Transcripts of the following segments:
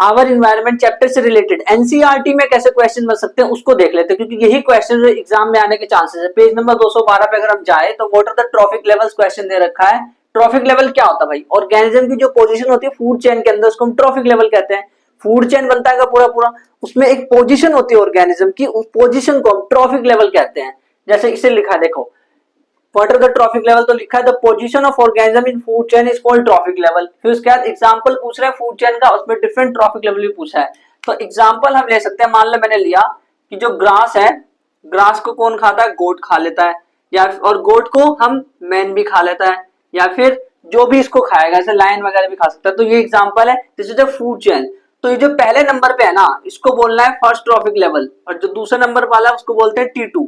Our environment chapter से related NCERT में कैसे क्वेश्चन बन सकते हैं उसको देख लेते हैं, क्योंकि यही क्वेश्चन एग्जाम में आने के चांसेस है। पेज नंबर 212 पे अगर हम जाए तो what are the trophic levels question दे रखा है। ट्रॉफिक लेवल क्या होता है भाई? ऑर्गेनिज्म की जो पोजीशन होती है फूड चेन के अंदर, उसको हम ट्रॉफिक लेवल कहते हैं। फूड चेन बनता है पूरा पूरा, उसमें एक पोजीशन होती है ऑर्गेनिज्म की, उस पोजीशन को हम ट्रॉफिक लेवल कहते हैं। जैसे इसे लिखा है देखो, what are the trophic level, तो लिखा है the position of organism in food chain is called trophic level. फिर उसके बाद एग्जांपल पूछ रहा है फूड चेन का, उसमें डिफरेंट ट्रॉफिक लेवल भी पूछा है। तो एग्जांपल हम ले सकते हैं, मान लो मैंने लिया कि जो ग्रास है, ग्रास को कौन खाता है? गोट खा लेता है, या और गोट को हम मैन भी खा लेता है, या फिर जो भी इसको खाएगा जैसे लायन वगैरह भी खा सकता है। तो ये एग्जांपल है, this is a food chain. तो ये जो पहले नंबर पे है ना, इसको बोलना है फर्स्ट ट्रॉफिक लेवल, और जो दूसरे नंबर वाला है उसको बोलते हैं T2,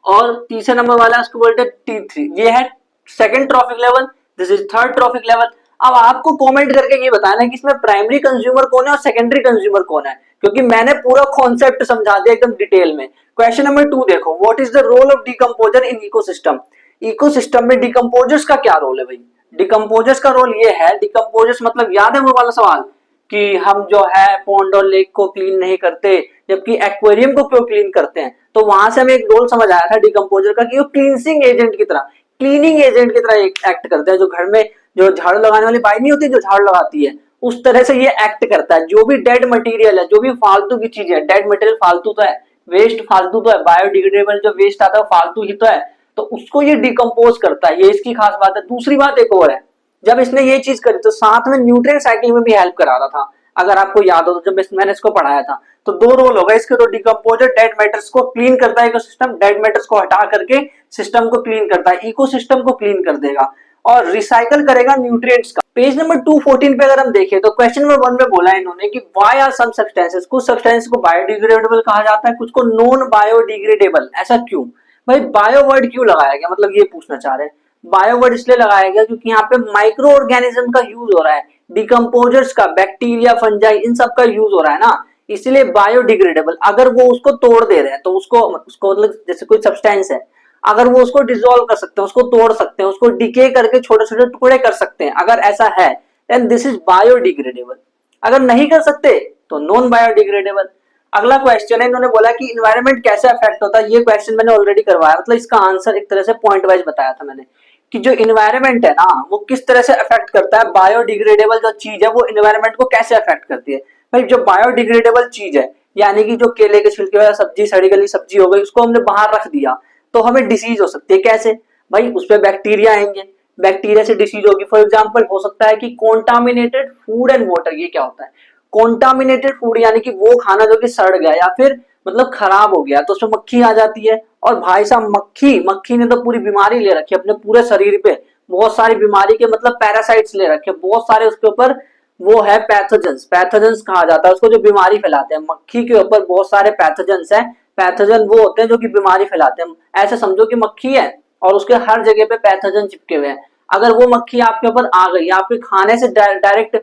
और तीसरे नंबर वाला है उसको बोलते हैं T3। ये है second trophic level, this is third trophic level. अब आपको कमेंट करके ये बताना है कि इसमें प्राइमरी कंज्यूमर कौन है और सेकेंडरी कंज्यूमर कौन है, क्योंकि मैंने पूरा कॉन्सेप्ट समझा दिया एकदम डिटेल में। क्वेश्चन नंबर 2 देखो, what is the role of decomposer in ecosystem. Ecosystem में डिकम्पोजर्स का क्या रोल है भाई? डिकम्पोजर्स का रोल ये है, डिकम्पोजर्स मतलब याद है वो वाला सवाल कि हम जो है पॉन्ड और लेक को क्लीन नहीं करते जबकि एक्वेरियम को क्यों क्लीन करते हैं। तो वहां से हमें एक रोल समझ आया था डिकम्पोजर का कि वो क्लींसिंग एजेंट की तरह, क्लीनिंग एजेंट की तरह एक्ट करता है। जो घर में जो झाड़ू लगाने वाली बाई नहीं होती जो झाड़ू लगाती है, उस तरह से ये एक्ट करता है। जो भी डेड मटेरियल है, जो भी फालतू की चीजें है, डेड मटेरियल फालतू तो है, वेस्ट फालतू तो है, बायोडिग्रेडेबल जो वेस्ट आता है फालतू ही तो है, तो उसको ये डिकम्पोज करता है। ये इसकी खास बात है। दूसरी बात एक और है, जब इसने ये चीज करी तो साथ में न्यूट्रिएंट साइकिल में भी हेल्प करा रहा था। अगर आपको याद हो तो जब मैंने इसको पढ़ाया था, तो दो रोल होगा इसके। तो डिकम्पोजर डेड मैटर्स को क्लीन करता है, इकोसिस्टम डेड मैटर्स को हटा करके सिस्टम को क्लीन करता है, इकोसिस्टम को क्लीन कर देगा और रिसाइकल करेगा न्यूट्रिएंट्स का। पेज नंबर 214 पे अगर हम देखें तो क्वेश्चन नंबर 1 में बोला है इन्होंने कि व्हाई आर सम सब्सटेंसेस, कुछ सब्सटेंस को बायोडिग्रेडेबल कहा जाता है, कुछ को नॉन बायोडिग्रेडेबल। ऐसा क्यों भाई? बायो वर्ड क्यों लगाया गया, मतलब ये पूछना चाह रहे हैं। बायो वर्ड इसलिए लगाया गया क्योंकि यहाँ पे माइक्रो ऑर्गेनिज्म का यूज हो रहा है, डिकम्पोजर्स का, बैक्टीरिया फंजाई इन सब का यूज हो रहा है ना, इसलिए बायोडिग्रेडेबल। अगर वो उसको तोड़ दे रहे हैं तो उसको मतलब जैसे कोई सब्सटेंस है, अगर वो उसको डिसॉल्व कर सकते हैं, उसको तोड़ सकते हैं, उसको डिके करके छोटे छोटे टुकड़े कर सकते हैं, अगर ऐसा है देन दिस इज बायोडिग्रेडेबल। अगर नहीं कर सकते तो नॉन बायोडिग्रेडेबल। अगला क्वेश्चन है, इन्होंने बोला कि इन्वायरमेंट कैसे अफेक्ट होता है। ये क्वेश्चन मैंने ऑलरेडी करवाया, मतलब इसका आंसर एक तरह से पॉइंट वाइज बताया था मैंने कि जो इन्वायरमेंट है ना वो किस तरह से अफेक्ट करता है। बायोडिग्रेडेबल जो चीज है वो इन्वायरमेंट को कैसे अफेक्ट करती है भाई? जो बायोडिग्रेडेबल चीज है, यानी कि जो केले के छिलके वाला सब्जी, सड़ी गली सब्जी हो गई, उसको हमने बाहर रख दिया तो हमें डिसीज हो सकती है। कैसे भाई? उस पर बैक्टीरिया आएंगे, बैक्टीरिया से डिसीज होगी। फॉर एग्जाम्पल हो सकता है कि कॉन्टामिनेटेड फूड एंड वाटर। ये क्या होता है? कॉन्टामिनेटेड फूड यानी कि वो खाना जो कि सड़ गया या फिर मतलब खराब हो गया, तो उसमें मक्खी आ जाती है। और भाई साहब मक्खी ने तो पूरी बीमारी ले रखी है अपने पूरे शरीर पे, बहुत सारी बीमारी के मतलब पैरासाइट्स ले रखे हैं बहुत सारे उसके ऊपर। वो है पैथोजेंस, पैथोजेंस कहा जाता है उसको जो बीमारी फैलाते हैं। मक्खी के ऊपर बहुत सारे पैथोजेंस हैं। पैथोजन वो होते हैं जो कि बीमारी फैलाते हैं। ऐसे समझो कि मक्खी है और उसके हर जगह पे पैथोजन चिपके हुए हैं। अगर वो मक्खी आपके ऊपर आ गई, आपके खाने से डायरेक्ट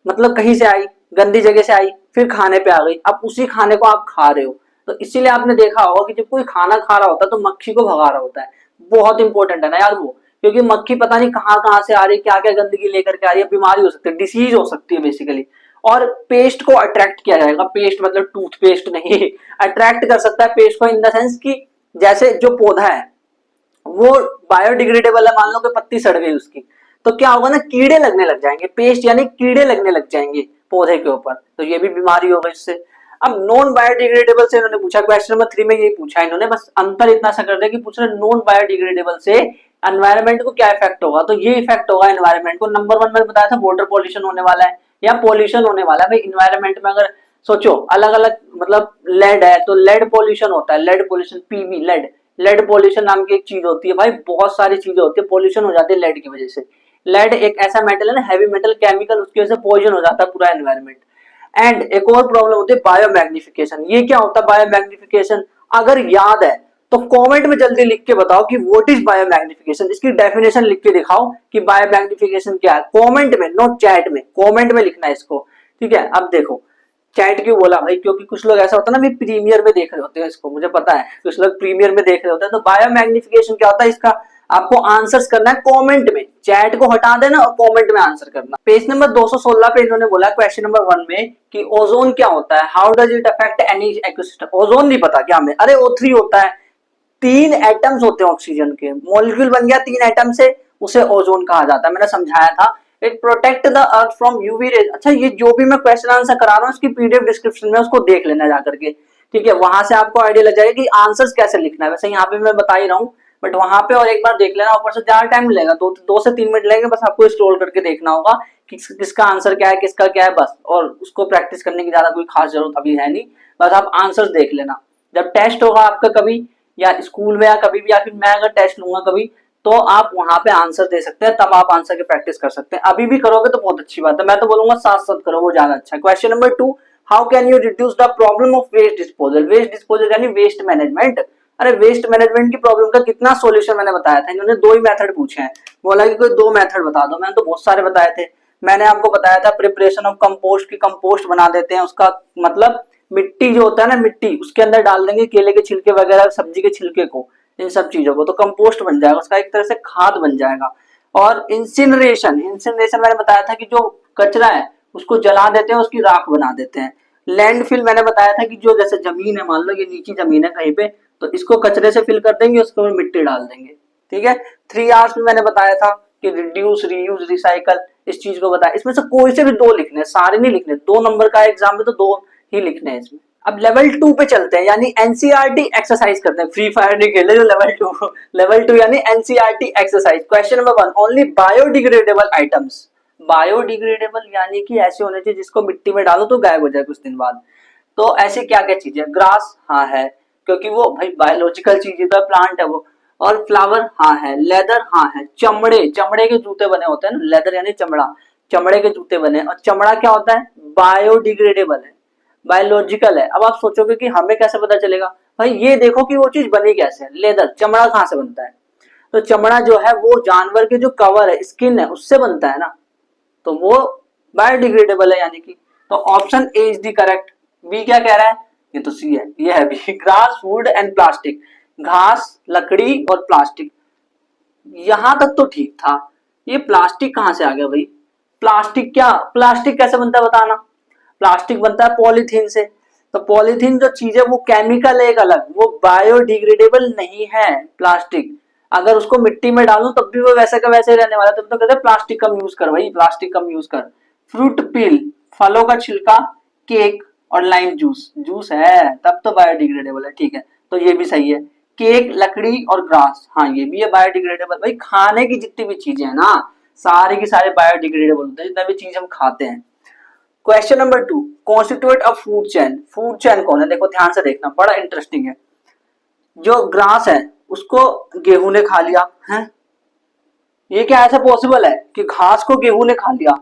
मतलब कहीं से आई, गंदी जगह से आई, फिर खाने पे आ गई, अब उसी खाने को आप खा रहे हो, तो इसीलिए आपने देखा होगा कि जब कोई खाना खा रहा होता है तो मक्खी को भगा रहा होता है। बहुत इंपॉर्टेंट है ना यार वो, क्योंकि मक्खी पता नहीं कहाँ कहाँ से आ रही है, क्या क्या गंदगी लेकर के आ रही है, बीमारी हो सकती है, डिसीज हो सकती है बेसिकली। और पेस्ट को अट्रैक्ट किया जाएगा, पेस्ट मतलब टूथपेस्ट नहीं, अट्रैक्ट कर सकता है पेस्ट को इन द सेंस कि जैसे जो पौधा है वो बायोडिग्रेडेबल है, मान लो कि पत्ती सड़ गई उसकी, तो क्या होगा ना, कीड़े लगने लग जाएंगे, पेस्ट यानी कीड़े लगने लग जाएंगे पौधे के ऊपर, तो ये भी बीमारी होगा इससे। अब नॉन बायोडिग्रेडेबल से इन्होंने पूछा, क्वेश्चन नंबर 3 में यही पूछा इन्होंने, बस अंतर इतना सा कर दिया कि पूछ रहे नॉन बायोडिग्रेडेबल से एनवायरमेंट को क्या इफेक्ट होगा, तो ये इफेक्ट होगा एनवायरमेंट को। नंबर 1 में बताया था वाटर पॉल्यूशन होने वाला है या पॉल्यूशन होने वाला है भाई इन्वायरमेंट में। अगर सोचो अलग अलग मतलब लेड है तो लेड पॉल्यूशन होता है, lead pollution, Pb lead, lead pollution नाम की एक चीज होती है भाई, बहुत सारी चीजें होती है, पॉल्यूशन हो जाती है लेड की वजह से। लेड एक ऐसा मेटल है ना, हैवी मेटल केमिकल, उसकी वजह से पॉइजन हो जाता है पूरा एनवायरमेंट। एंड एक और प्रॉब्लम होती है बायोमैग्निफिकेशन। ये क्या होता है बायोमैग्निफिकेशन? अगर याद है तो कमेंट में जल्दी लिख के बताओ कि व्हाट इज बायोमैग्निफिकेशन, इसकी डेफिनेशन लिख के दिखाओ कि बायोमैग्निफिकेशन क्या है, कमेंट में, नोट चैट में, कमेंट में लिखना है इसको, ठीक है। अब देखो चैट क्यों बोला भाई, क्योंकि कुछ लोग ऐसा होता है ना भी प्रीमियर में देख रहे होते हैं इसको, मुझे पता है कुछ लोग प्रीमियर में देख रहे होते हैं। तो बायोमैग्निफिकेशन क्या होता है, इसका आपको आंसर्स करना है कमेंट में, चैट को हटा देना और कमेंट में आंसर करना। पेज नंबर 216 पे इन्होंने बोला क्वेश्चन नंबर 1 में कि ओजोन क्या होता है, how does it affect any ecosystem. Ozone नहीं पता क्या हमें, अरे O3 होता है, 3 एटम्स होते हैं ऑक्सीजन के, मॉलिक्यूल बन गया 3 एटम से, उसे ओजोन कहा जाता है। मैंने समझाया था, it protect the earth from UV rays. अच्छा, ये जो भी मैं क्वेश्चन आंसर करा रहा हूँ इसकी पीडीएफ डिस्क्रिप्शन में उसको देख लेना जाकर के, ठीक है, वहां से आपको आइडिया लग जाएगा कि आंसर्स कैसे लिखना है। वैसे यहाँ पे मैं बता ही रहा हूँ, बट वहां पे और एक बार देख लेना, ऊपर से ज्यादा टाइम मिलेगा, 2 से 3 मिनट लगेंगे, बस आपको स्क्रॉल करके देखना होगा कि किसका आंसर क्या है, किसका क्या है, बस। और उसको प्रैक्टिस करने की ज्यादा कोई खास जरूरत अभी है नहीं, बस आप आंसर्स देख लेना। जब टेस्ट होगा आपका कभी या स्कूल में या कभी भी, या फिर मैं अगर टेस्ट लूंगा कभी, तो आप वहां पे आंसर दे सकते हैं, तब आप आंसर की प्रैक्टिस कर सकते हैं। अभी भी करोगे तो बहुत अच्छी बात है, मैं तो बोलूंगा साथ साथ करो, वो ज्यादा अच्छा है। Question number 2, how can you reduce the problem of waste disposal. Waste disposal यानी वेस्ट मैनेजमेंट। अरे वेस्ट मैनेजमेंट की प्रॉब्लम का कितना सोल्यूशन मैंने बताया था, इन्होंने 2 ही मेथड पूछे हैं, बोला कि कोई 2 मेथड बता दो, मैंने तो बहुत सारे बताए थे। मैंने आपको बताया था प्रिपरेशन ऑफ कंपोस्ट की, कंपोस्ट बना देते हैं, उसका मतलब मिट्टी जो होता है ना, मिट्टी उसके अंदर डाल देंगे केले के छिलके वगैरह, सब्जी के छिलके को, इन सब चीजों को, तो कंपोस्ट बन जाएगा, उसका एक तरह से खाद बन जाएगा। और इंसिनरेशन, इंसिनरेशन मैंने बताया था कि जो कचरा है उसको जला देते हैं, उसकी राख बना देते हैं। लैंडफिल मैंने बताया था कि जो जैसे जमीन है, मान लो ये नीची जमीन है कहीं पे, तो इसको कचरे से फिल कर देंगे, उसके ऊपर मिट्टी डाल देंगे, ठीक है। 3 R's में मैंने बताया था कि रिड्यूस, रीयूज, रिसाइकल, इस चीज को बताया। इसमें से कोई से भी 2 लिखने, सारे नहीं लिखने, 2 नंबर का एग्जाम में तो 2 ही लिखने हैं इसमें। अब लेवल 2 पे चलते हैं, यानी एनसीईआरटी एक्सरसाइज करते हैं। फ्री फायर नहीं खेले जो लेवल 2 यानी NCERT exercise. Question number 1, only biodegradable items. Biodegradable यानी कि ऐसे होने चाहिए जिसको मिट्टी में डालो तो गायब हो जाए कुछ दिन बाद। तो ऐसे क्या क्या चीजें, ग्रास हाँ है, क्योंकि वो भाई बायोलॉजिकल चीज है, प्लांट है वो। और फ्लावर हाँ है, लेदर हाँ है, चमड़े, चमड़े के जूते बने होते हैं ना, लेदर यानी चमड़ा, चमड़े के जूते बने। और चमड़ा क्या होता है, बायोडिग्रेडेबल है, बायोलॉजिकल है। अब आप सोचोगे कि हमें कैसे पता चलेगा, भाई ये देखो कि वो चीज बनी कैसे, लेदर, चमड़ा कहाँ से बनता है, तो चमड़ा जो है वो जानवर के जो कवर है, स्किन है, उससे बनता है ना, तो वो बायोडिग्रेडेबल है यानी कि। तो option A is the correct. B क्या कह रहा है, ये तो सी है, ये है B, grass, wood and plastic. घास, लकड़ी और प्लास्टिक, यहां तक तो ठीक था, ये प्लास्टिक कहां से आ गया भाई। प्लास्टिक क्या, प्लास्टिक कैसे बनता है बताना। प्लास्टिक बनता है पॉलीथीन से, तो पॉलीथीन जो चीज है वो केमिकल है एक अलग, वो बायोडिग्रेडेबल नहीं है प्लास्टिक। अगर उसको मिट्टी में डालूं तब भी वो वैसे का वैसे ही रहने वाला, तब तो कहते हैं प्लास्टिक कम यूज कर भाई, प्लास्टिक कम यूज कर। फ्रूट पील, फलों का छिलका, केक और लाइम जूस, जूस है तब तो बायोडिग्रेडेबल है, ठीक है, तो ये भी सही है। केक, लकड़ी और ग्रास, हाँ ये भी है बायोडिग्रेडेबल। भाई खाने की जितनी भी चीजें है ना, सारे की सारे बायोडिग्रेडेबल होते हैं, जितना भी चीज हम खाते हैं। क्वेश्चन नंबर 2, कॉन्स्टिट्यूट अ फूड चेन। फूड चेन कौन है, देखो ध्यान से देखना, बड़ा इंटरेस्टिंग है। जो ग्रास है उसको गेहूं ने खा लिया है, ये क्या ऐसा पॉसिबल है कि घास को गेहूं ने खा लिया,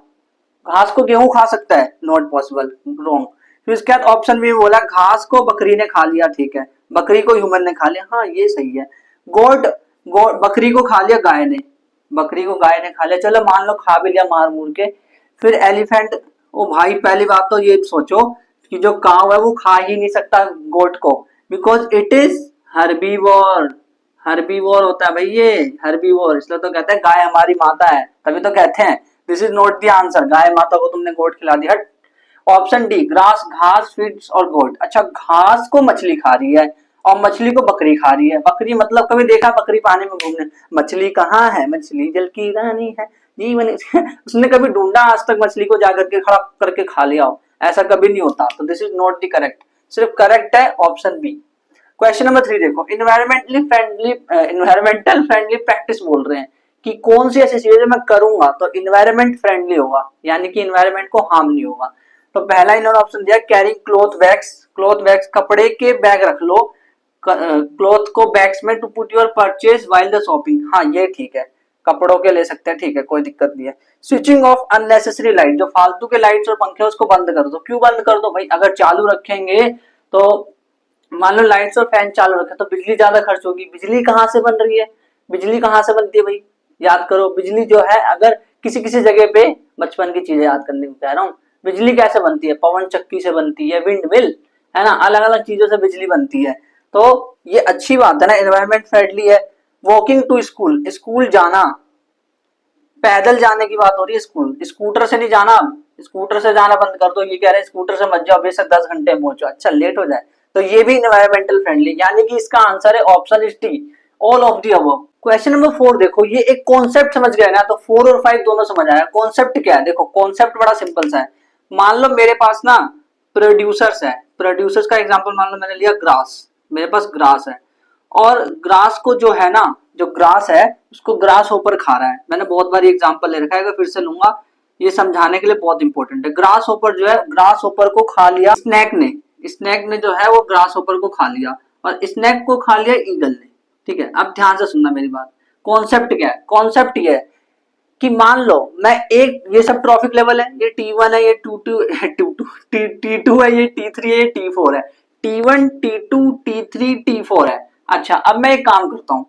घास को गेहूं खा सकता है, नॉट पॉसिबल, रॉन्ग। फिर उसके बाद ऑप्शन बी बोला घास को बकरी ने खा लिया, ठीक है, बकरी को ह्यूमन ने खा लिया, हाँ ये सही है। गोट, गोट बकरी को खा लिया गाय ने, बकरी को गाय ने खा लिया, चलो मान लो खा भी लिया मार मूर के। फिर एलिफेंट, ओ भाई पहली बात तो ये सोचो कि जो काव है वो खा ही नहीं सकता गोट को, because it is herbivore, herbivore होता है भाई ये, हर्बीवोर, इसलिए तो कहते हैं गाय हमारी माता है, तभी तो कहते हैं। This is not the answer, गाय माता को तुमने गोट खिला दिया, हट। ऑप्शन डी, ग्रास, घास, फीड्स और गोट। अच्छा, घास को मछली खा रही है और मछली को बकरी खा रही है। बकरी मतलब कभी देखा बकरी पानी में घूमने, मछली कहाँ है, मछली जल की रानी है जीवन उसने कभी ढूंढा आज तक मछली को जाकर के खड़ा करके खा लिया हो, ऐसा कभी नहीं होता। तो this is not the correct, सिर्फ करेक्ट है ऑप्शन बी। क्वेश्चन नंबर 3 देखो, इन्वायरमेंटल फ्रेंडली प्रैक्टिस बोल रहे हैं कि कौन सी ऐसी चीजें मैं करूंगा तो इन्वायरमेंट फ्रेंडली होगा, यानी कि इन्वायरमेंट को हार्म नहीं होगा। तो पहला इन्होंने ऑप्शन दिया carry cloth bags, cloth bags कपड़े के बैग रख लो क्लॉथ को बैग्स में, to put your purchase while the shopping, हाँ ये ठीक है, कपड़ों के ले सकते हैं, ठीक है कोई दिक्कत नहीं है। स्विचिंग ऑफ अननेसेसरी लाइट, जो फालतू के लाइट्स और पंखे उसको बंद कर दो। क्यों बंद कर दो भाई, अगर चालू रखेंगे तो मान लो लाइट्स और फैन चालू रखे तो बिजली ज्यादा खर्च होगी, बिजली कहाँ से बन रही है, बिजली कहाँ से बनती है भाई, याद करो। बिजली जो है अगर किसी किसी जगह पे, बचपन की चीजें याद करने को कह रहा हूँ, बिजली कैसे बनती है, पवन चक्की से बनती है, विंड मिल है ना, अलग अलग चीजों से बिजली बनती है। तो ये अच्छी बात है ना, एनवायरमेंट फ्रेंडली है। वॉकिंग टू स्कूल, स्कूल जाना, पैदल जाने की बात हो रही है स्कूल, स्कूटर से नहीं जाना। स्कूटर से जाना बंद कर दो, ये कह रहे हैं स्कूटर से मत जाओ, बेशक 10 घंटे में पहुंचो, अच्छा लेट हो जाए, तो ये भी इन्वायरमेंटल फ्रेंडली, यानी कि इसका आंसर है option is D, all of the above. Question number 4 देखो, ये एक कॉन्सेप्ट समझ गए ना, तो 4 और 5 दोनों समझ आया। कॉन्सेप्ट क्या है, देखो कॉन्सेप्ट बड़ा सिंपल सा है। मान लो मेरे पास ना प्रोड्यूसर्स है, प्रोड्यूसर्स का एग्जांपल मान लो मैंने लिया ग्रास, मेरे पास ग्रास है, और ग्रास को जो है ना, जो ग्रास है उसको ग्रास ऊपर खा रहा है। मैंने बहुत बार एग्जांपल ले रखा है, फिर से लूंगा, ये समझाने के लिए बहुत इंपॉर्टेंट है। ग्रास ऊपर जो है, ग्रास ऊपर को खा लिया स्नैक ने, स्नैक ने जो है वो ग्रास ऊपर को खा लिया, और स्नैक को खा लिया ईगल ने। ठीक है, अब ध्यान से सुनना मेरी बात। कॉन्सेप्ट क्या है, कॉन्सेप्ट ये है कि मान लो मैं एक, ये सब ट्रॉफिक लेवल है, ये T1 है, ये T2 है, ये T3 है, ये T4 है, T1 T2 T3 T4 है। अच्छा, अब मैं एक काम करता हूं,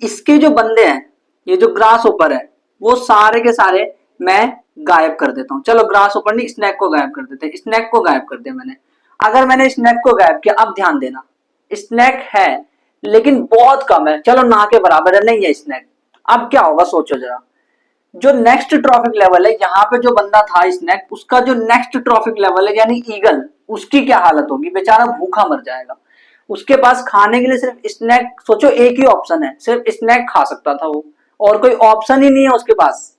इसके जो बंदे हैं, ये जो ग्रास ऊपर है, वो सारे के सारे मैं गायब कर देता हूं। चलो ग्रास ऊपर नहीं, स्नैक को गायब कर देते हैं, स्नैक को गायब कर दिया मैंने। अगर मैंने स्नैक को गायब किया, अब ध्यान देना, स्नैक है लेकिन बहुत कम है, चलो ना के बराबर है, नहीं है स्नैक। अब क्या होगा सोचो जरा, जो नेक्स्ट ट्रॉफिक लेवल है, यहाँ पे जो बंदा था स्नैक, उसका जो नेक्स्ट ट्रॉफिक लेवल है यानी ईगल, उसकी क्या हालत होगी, बेचारा भूखा मर जाएगा। उसके पास खाने के लिए सिर्फ स्नैक, सोचो एक ही ऑप्शन है, सिर्फ स्नैक खा सकता था वो, और कोई ऑप्शन ही नहीं है उसके पास।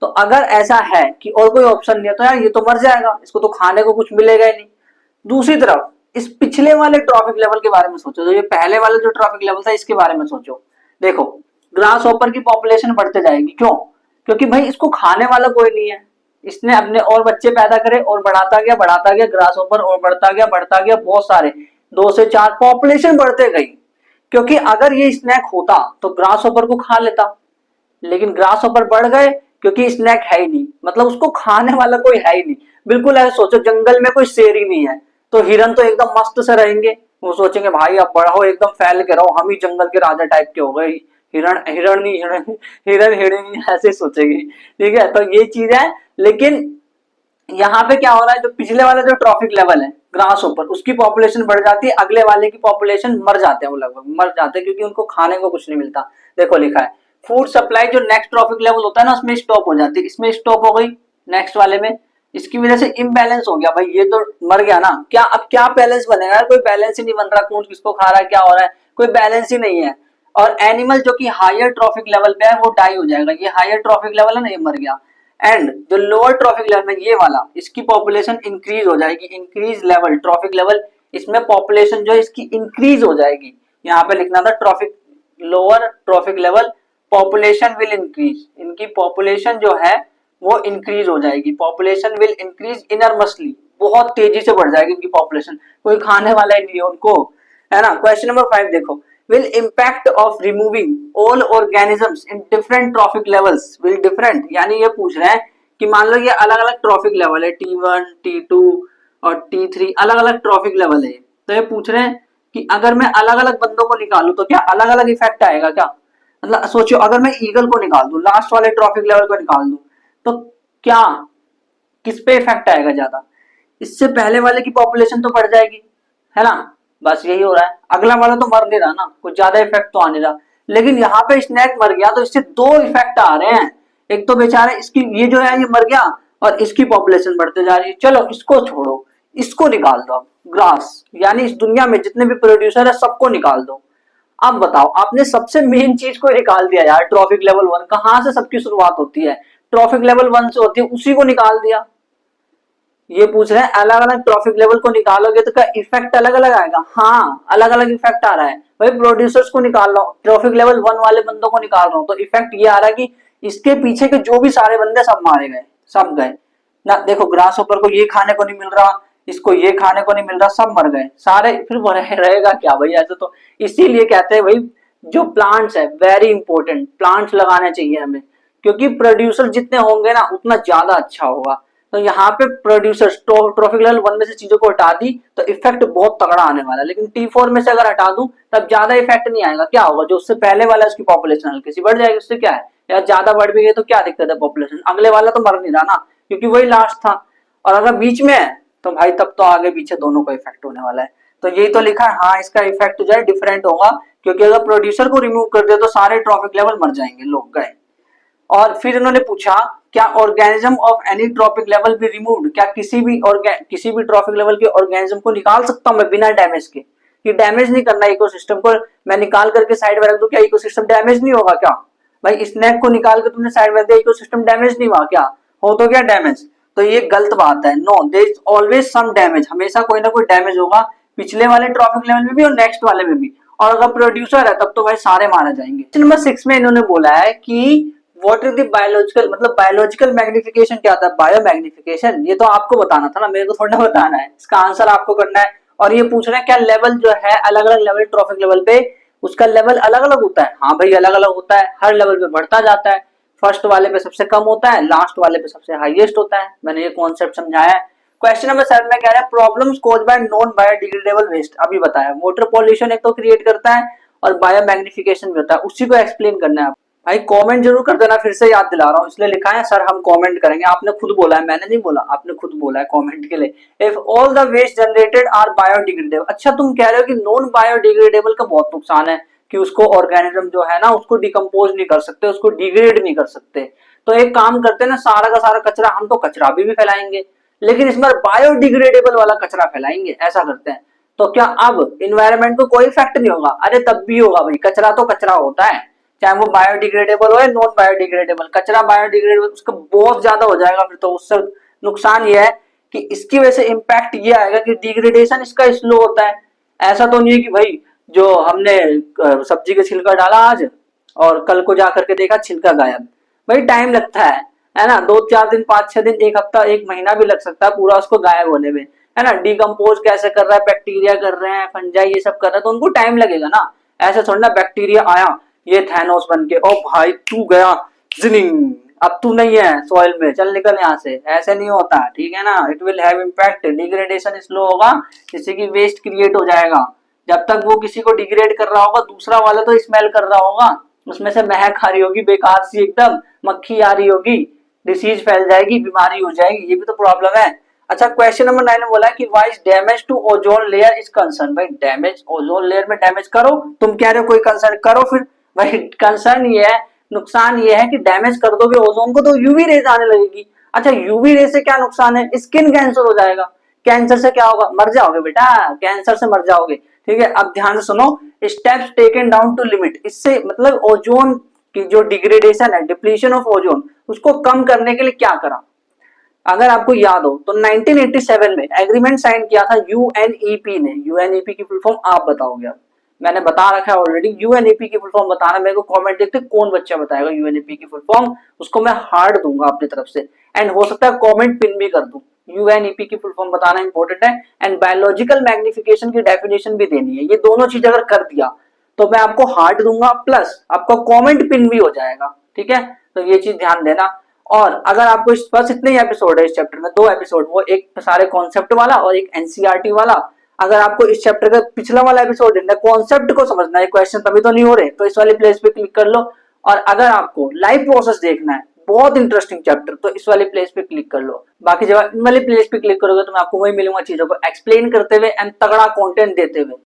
तो अगर ऐसा है कि और कोई ऑप्शन नहीं है, तो यार ये तो मर जाएगा, इसको तो खाने को कुछ मिलेगा ही नहीं। दूसरी तरफ इस पिछले वाले ट्रॉफिक लेवल के बारे में सोचो, जो ये पहले वाले जो ट्रॉफिक लेवल था इसके बारे में सोचो। देखो ग्रास हॉपर की पॉपुलेशन बढ़ते जाएगी, क्यों, क्योंकि भाई इसको खाने वाला कोई नहीं है, इसने अपने और बच्चे पैदा करे और बढ़ाता गया ग्रास हॉपर, और बढ़ता गया बहुत सारे, 2 से 4 पॉपुलेशन बढ़ते गई। क्योंकि अगर ये स्नैक होता तो ग्रास हॉपर को खा लेता, लेकिन ग्रास हॉपर बढ़ गए क्योंकि स्नैक है ही नहीं, मतलब उसको खाने वाला कोई है ही नहीं। बिल्कुल ऐसे सोचो, जंगल में कोई शेर ही नहीं है, तो हिरन तो एकदम मस्त से रहेंगे, वो सोचेंगे भाई अब बढ़ो, एकदम फैल के रहो, हम ही जंगल के राजा टाइप के हो गए, हिरण हिरण नहीं हिरण हिरण हिरण ऐसे सोचेंगे। ठीक है, तो ये चीज है। लेकिन यहाँ पे क्या हो रहा है, जो पिछले वाला जो ट्रॉफिक लेवल है ग्रास ऊपर, उसकी पॉपुलेशन बढ़ जाती है, अगले वाले की पॉपुलेशन मर जाते हैं, वो लगभग मर जाते हैं, क्योंकि उनको खाने को कुछ नहीं मिलता। देखो लिखा है फूड सप्लाई जो नेक्स्ट ट्रॉफिक लेवल होता है ना, उसमें स्टॉप हो जाती है, इसमें स्टॉप हो गई, नेक्स्ट वाले में, इसकी वजह से इम्बैलेंस हो गया, भाई ये तो मर गया ना, क्या अब क्या बैलेंस बनेगा यार, कोई बैलेंस ही नहीं बन रहा, कौन किसको खा रहा है, क्या हो रहा है, कोई बैलेंस ही नहीं है। और एनिमल जो कि हायर ट्रॉफिक लेवल पे है वो डाई हो जाएगा, ये हायर ट्रॉफिक लेवल है ना, ये मर गया। एंड जो लोअर ट्रॉफिक लेवल में ये वाला, इसकी पॉपुलेशन इंक्रीज हो जाएगी, इंक्रीज लेवल ट्रॉफिक लेवल, इसमें पॉपुलेशन जो है इसकी इंक्रीज हो जाएगी। यहाँ पे लिखना था trophic, lower trophic level population will increase, इनकी पॉपुलेशन जो है वो इंक्रीज हो जाएगी, पॉपुलेशन विल इंक्रीज इनरमसली, बहुत तेजी से बढ़ जाएगी इनकी पॉपुलेशन, कोई खाने वाला ही नहीं है उनको, है ना। क्वेश्चन नंबर 5 देखो, will impact of removing all organisms in different trophic levels will different, यानी ये पूछ रहे हैं कि मान लो ये अलग अलग ट्रॉफिक लेवल है, T1 T2 और T3 अलग अलग ट्रॉफिक लेवल है, तो ये पूछ रहे हैं कि अगर मैं अलग अलग बंदों को निकालूं तो क्या अलग अलग इफेक्ट आएगा क्या, मतलब सोचो अगर मैं ईगल को निकाल दूं, लास्ट वाले ट्रॉफिक लेवल को निकाल दूं, तो क्या किस पे इफेक्ट आएगा ज्यादा, इससे पहले वाले की पॉपुलेशन तो बढ़ जाएगी, है ना, बस यही हो रहा है। अगला वाला तो मर नहीं रहा ना, कुछ ज्यादा इफेक्ट तो आ नहीं रहा, लेकिन यहाँ पे स्नैक मर गया तो इससे 2 इफेक्ट आ रहे हैं, एक तो बेचारे इसकी ये जो है ये मर गया, और इसकी पॉपुलेशन बढ़ते जा रही है। चलो इसको छोड़ो, इसको निकाल दो, अब ग्रास यानी इस दुनिया में जितने भी प्रोड्यूसर है सबको निकाल दो। अब बताओ, आपने सबसे मेन चीज को निकाल दिया यार, ट्रॉफिक लेवल 1 कहां से सबकी शुरुआत होती है, ट्रॉफिक लेवल 1 से होती है, उसी को निकाल दिया। ये पूछ रहे हैं अलग अलग ट्रॉफिक लेवल को निकालोगे तो क्या इफेक्ट अलग अलग आएगा, हाँ अलग अलग इफेक्ट आ रहा है भाई, प्रोड्यूसर्स को निकाल रहा हूँ, ट्रॉफिक लेवल 1 वाले बंदों को निकाल रहा हूँ, तो इफेक्ट ये आ रहा है कि इसके पीछे के जो भी सारे बंदे सब मारे गए, सब गए ना। देखो ग्रास ऊपर को ये खाने को नहीं मिल रहा, इसको ये खाने को नहीं मिल रहा, सब मर गए सारे, फिर रहेगा क्या भाई ऐसे, तो इसीलिए कहते हैं भाई जो प्लांट्स है वेरी इंपॉर्टेंट, प्लांट्स लगाने चाहिए हमें, क्योंकि प्रोड्यूसर जितने होंगे ना उतना ज्यादा अच्छा होगा। तो यहाँ पे प्रोड्यूसर ट्रॉफिक लेवल 1 में से चीजों को हटा दी तो इफेक्ट बहुत तगड़ा आने वाला है, लेकिन T4 में से अगर हटा दूं तब ज्यादा इफेक्ट नहीं आएगा। क्या होगा, जो उससे पहले वाला है उसकी पॉपुलेशन हल्की सी बढ़ जाएगी, उससे क्या है यार, ज्यादा बढ़ भी गई तो क्या दिक्कत है, पॉपुलेशन अगले वाला तो मर नहीं रहा ना, क्योंकि वही लास्ट था। और अगर बीच में है तो भाई तब तो आगे पीछे दोनों को इफेक्ट होने वाला है। तो यही तो लिखा है, हाँ इसका इफेक्ट जो है डिफरेंट होगा, क्योंकि अगर प्रोड्यूसर को रिमूव कर दे तो सारे ट्रॉफिक लेवल मर जाएंगे, लोग गए। और फिर इन्होंने पूछा क्या organism of any trophic level भी रिमूव्ड, क्या किसी भी ट्रॉफिक लेवल के ऑर्गेनिज्म को निकाल सकता हूं मैं बिना डैमेज के, कि डैमेज नहीं करना इकोसिस्टम को, मैं निकाल करके साइड में रख दूं, क्या इकोसिस्टम डैमेज नहीं होगा क्या? भाई स्नैक को निकाल के तुमने साइड में रख दिया, इकोसिस्टम डैमेज नहीं हुआ क्या? हो तो क्या डैमेज? तो ये गलत बात है। No, there is always some damage, हमेशा कोई ना कोई डैमेज होगा, पिछले वाले ट्रॉफिक लेवल में भी और नेक्स्ट वाले में भी। और अगर प्रोड्यूसर है तब तो भाई सारे मारे जाएंगे। नंबर 6 में इन्होंने बोला है कि व्हाट इज द बायोलॉजिकल, मतलब बायोलॉजिकल मैग्निफिकेशन क्या था, बायो मैग्निफिकेशन, ये तो आपको बताना था ना, मेरे को थोड़ा बताना है, इसका आंसर आपको करना है। और ये पूछ रहे हैं क्या लेवल जो है अलग अलग लेवल ट्रॉफिक लेवल पे उसका लेवल अलग अलग होता है? हाँ भाई अलग अलग होता है, हर लेवल पे बढ़ता जाता है, फर्स्ट वाले पे सबसे कम होता है, लास्ट वाले पे सबसे हाईएस्ट होता है। मैंने ये कॉन्सेप्ट समझाया है। क्वेश्चन नंबर 7 में कह रहा है problems caused by non biodegradable waste, अभी बताया वाटर पॉल्यूशन एक तो क्रिएट करता है और बायो मैग्निफिकेशन भी होता है, उसी को एक्सप्लेन करना है। भाई कमेंट जरूर कर देना, फिर से याद दिला रहा हूँ, इसलिए लिखा है सर हम कमेंट करेंगे, आपने खुद बोला है, मैंने नहीं बोला, आपने खुद बोला है कमेंट के लिए। If all the waste generated are biodegradable, अच्छा तुम कह रहे हो कि नॉन बायोडिग्रेडेबल का बहुत नुकसान है कि उसको ऑर्गेनिज्म जो है ना उसको डिकम्पोज नहीं कर सकते, उसको डिग्रेड नहीं कर सकते। तो एक काम करते हैं ना, सारा का सारा कचरा, हम तो कचरा भी फैलाएंगे लेकिन इस बार बायोडिग्रेडेबल वाला कचरा फैलाएंगे, ऐसा करते हैं। तो क्या अब इन्वायरमेंट को कोई इफेक्ट नहीं होगा? अरे तब भी होगा भाई, कचरा तो कचरा होता है, चाहे वो बायोडिग्रेडेबल हो या नॉन बायोडिग्रेडेबल। कचरा बायोडिग्रेडेबल उसका बहुत ज्यादा हो जाएगा, फिर तो उससे नुकसान ये है कि इसकी वजह से इम्पैक्ट ये आएगा कि डिग्रेडेशन इसका स्लो होता है। ऐसा तो नहीं है कि भाई जो हमने सब्जी का छिलका डाला आज और कल को जाकर के देखा छिलका गायब, भाई टाइम लगता है ना, 2-4 दिन, 5-6 दिन, एक हफ्ता, एक महीना भी लग सकता है पूरा उसको गायब होने में, है ना। डिकम्पोज कैसे कर रहा है, बैक्टीरिया कर रहे हैं, फंजाई ये सब कर रहा है, तो उनको टाइम लगेगा ना। ऐसे थोड़ा ना बैक्टीरिया आया ये थैनोस बन के, ओ भाई तू गया जिनिंग, अब तू नहीं है सॉइल में, चल निकल यहाँ से, ऐसे नहीं होता, ठीक है ना। It will have impact, degradation slow होगा, जिससे कि वेस्ट क्रिएट हो जाएगा। जब तक वो किसी को डिग्रेड कर रहा होगा, दूसरा वाला तो स्मेल कर रहा होगा, उसमें से महक आ रही होगी बेकार सी एकदम, मक्खी आ रही होगी, डिसीज फैल जाएगी, बीमारी हो जाएगी, ये भी तो प्रॉब्लम है। अच्छा क्वेश्चन नंबर 9 में बोला कि why is damage to ozone layer is concern, भाई डैमेज ओजोन लेयर में डैमेज करो, तुम कह रहे हो कोई कंसर्न करो, फिर भाई कंसर्न ये है, नुकसान ये है कि डैमेज कर दोगे ओजोन को तो यूवी रेज आने लगेगी। अच्छा यूवी रेज से क्या नुकसान है? स्किन कैंसर हो जाएगा। कैंसर से क्या होगा? मर जाओगे बेटा, कैंसर से मर जाओगे, ठीक है। अब ध्यान से सुनो, steps taken down to limit, इससे मतलब ओजोन की जो डिग्रेडेशन है, डिप्लीशन ऑफ ओजोन, उसको कम करने के लिए क्या करा? अगर आपको याद हो तो 1987 में एग्रीमेंट साइन किया था यूएनईपी ने। यूएनईपी की फुल फॉर्म आप बताओगे? अब मैंने बता रखा है ऑलरेडी, यूएनईपी की फुल फॉर्म बताना, मेरे को कमेंट देखते कौन बच्चा बताएगा यूएनईपी की फुल फॉर्म, उसको मैं हार्ड दूंगा अपनी तरफ से, एंड हो सकता है कमेंट पिन भी कर दूं। यूएनईपी की फुल फॉर्म बताना इंपॉर्टेंट है, एंड बायोलॉजिकल मैग्निफिकेशन की डेफिनेशन भी देनी है। ये दोनों चीज अगर कर दिया तो मैं आपको हार्ड दूंगा, प्लस आपका कमेंट पिन भी हो जाएगा, ठीक है। तो ये चीज ध्यान देना। और अगर आपको बस इतने ही एपिसोड है इस चैप्टर में, 2 एपिसोड, वो एक सारे कॉन्सेप्ट वाला और एक एनसीईआरटी वाला। अगर आपको इस चैप्टर का पिछला वाला एपिसोड देखना है, कॉन्सेप्ट को समझना है, क्वेश्चन तभी तो नहीं हो रहे, तो इस वाली प्लेस पे क्लिक कर लो। और अगर आपको लाइव प्रोसेस देखना है, बहुत इंटरेस्टिंग चैप्टर, तो इस वाली प्लेस पे क्लिक कर लो। बाकी जब इन वाली प्लेस पे क्लिक करोगे तो मैं आपको वही मिलूंगा चीजों को एक्सप्लेन करते हुए एंड तगड़ा कंटेंट देते हुए।